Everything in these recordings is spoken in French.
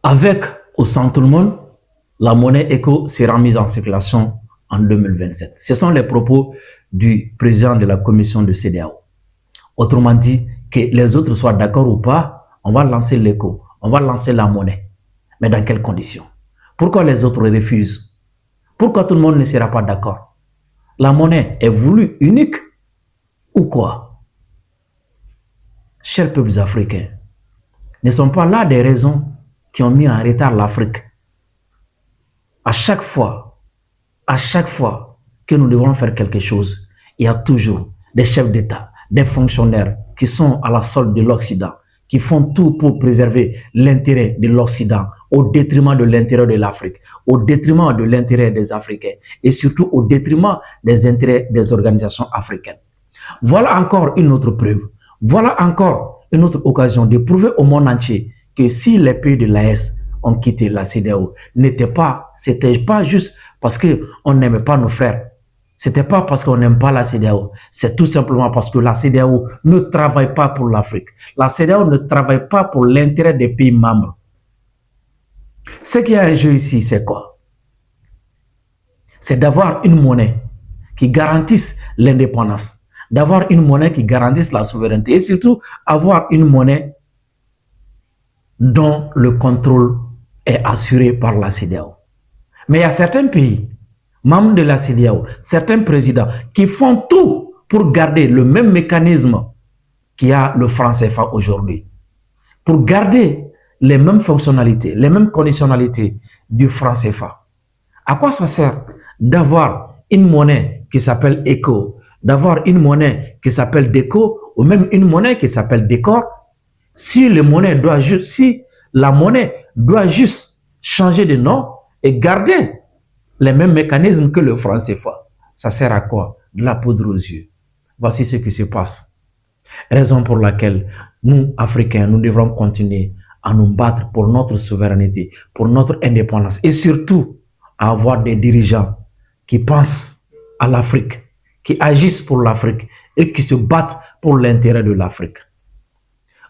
Avec ou sans tout le monde, la monnaie ECO sera mise en circulation en 2027. Ce sont les propos du président de la commission de CEDEAO. Autrement dit, que les autres soient d'accord ou pas, on va lancer l'ECO, on va lancer la monnaie. Mais dans quelles conditions? Pourquoi les autres refusent? Pourquoi tout le monde ne sera pas d'accord? La monnaie est voulue unique ou quoi? Chers peuples africains, ne sont pas là des raisons qui ont mis en retard l'Afrique. À chaque fois que nous devons faire quelque chose, il y a toujours des chefs d'État, des fonctionnaires qui sont à la solde de l'Occident, qui font tout pour préserver l'intérêt de l'Occident au détriment de l'intérêt de l'Afrique, au détriment de l'intérêt des Africains et surtout au détriment des intérêts des organisations africaines. Voilà encore une autre preuve, voilà encore une autre occasion de prouver au monde entier que si les pays de l'AES ont quitté la CEDEAO, c'était pas juste parce qu'on n'aimait pas nos frères. C'était pas parce qu'on n'aime pas la CEDEAO. C'est tout simplement parce que la CEDEAO ne travaille pas pour l'Afrique. La CEDEAO ne travaille pas pour l'intérêt des pays membres. Ce qui est en jeu ici, c'est quoi? C'est d'avoir une monnaie qui garantisse l'indépendance, d'avoir une monnaie qui garantisse la souveraineté et surtout avoir une monnaie dont le contrôle est assuré par la CEDEAO. Mais il y a certains pays, membres de la CEDEAO, certains présidents qui font tout pour garder le même mécanisme qu'il y a le franc CFA aujourd'hui, pour garder les mêmes fonctionnalités, les mêmes conditionnalités du franc CFA. À quoi ça sert d'avoir une monnaie qui s'appelle ECO, d'avoir une monnaie qui s'appelle DECO ou même une monnaie qui s'appelle DECOR si la monnaie doit juste changer de nom et garder les mêmes mécanismes que le franc CFA. Ça sert à quoi? De la poudre aux yeux. Voici ce qui se passe. Raison pour laquelle nous, Africains, nous devrons continuer à nous battre pour notre souveraineté, pour notre indépendance et surtout à avoir des dirigeants qui pensent à l'Afrique, qui agissent pour l'Afrique et qui se battent pour l'intérêt de l'Afrique.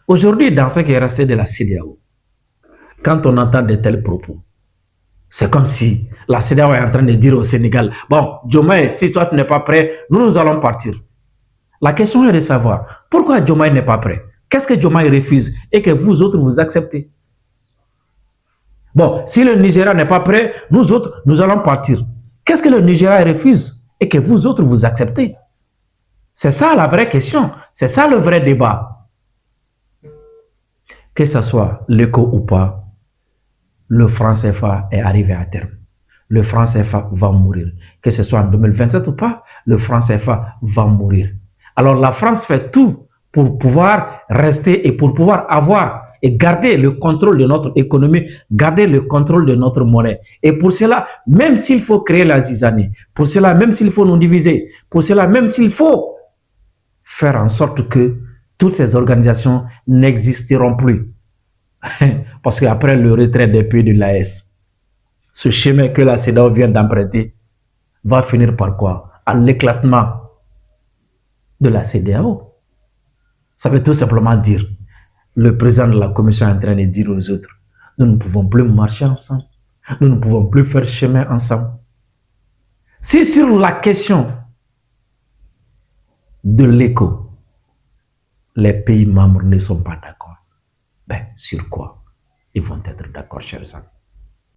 Aujourd'hui, dans ce qui est resté de la CEDEAO, quand on entend de tels propos, c'est comme si la CEDEAO est en train de dire au Sénégal, bon, Diomaye, si toi tu n'es pas prêt, nous allons partir. La question est de savoir, pourquoi Diomaye n'est pas prêt? Qu'est-ce que Diomaye refuse et que vous autres vous acceptez? Bon, si le Nigeria n'est pas prêt, nous autres, nous allons partir. Qu'est-ce que le Nigeria refuse et que vous autres vous acceptez? C'est ça la vraie question, c'est ça le vrai débat. Que ce soit l'ECO ou pas, le franc CFA est arrivé à terme. Le franc CFA va mourir. Que ce soit en 2027 ou pas, le franc CFA va mourir. Alors la France fait tout pour pouvoir rester et pour pouvoir avoir et garder le contrôle de notre économie, garder le contrôle de notre monnaie. Et pour cela, même s'il faut créer la zizanie, pour cela, même s'il faut nous diviser, pour cela, même s'il faut faire en sorte que toutes ces organisations n'existeront plus. Parce qu'après le retrait des pays de l'AES, ce chemin que la CEDEAO vient d'emprunter va finir par quoi? À l'éclatement de la CEDEAO. Ça veut tout simplement dire, le président de la commission est en train de dire aux autres, nous ne pouvons plus marcher ensemble, nous ne pouvons plus faire chemin ensemble. Si sur la question de l'ECO, les pays membres ne sont pas d'accord, ben sur quoi ils vont être d'accord, chers amis?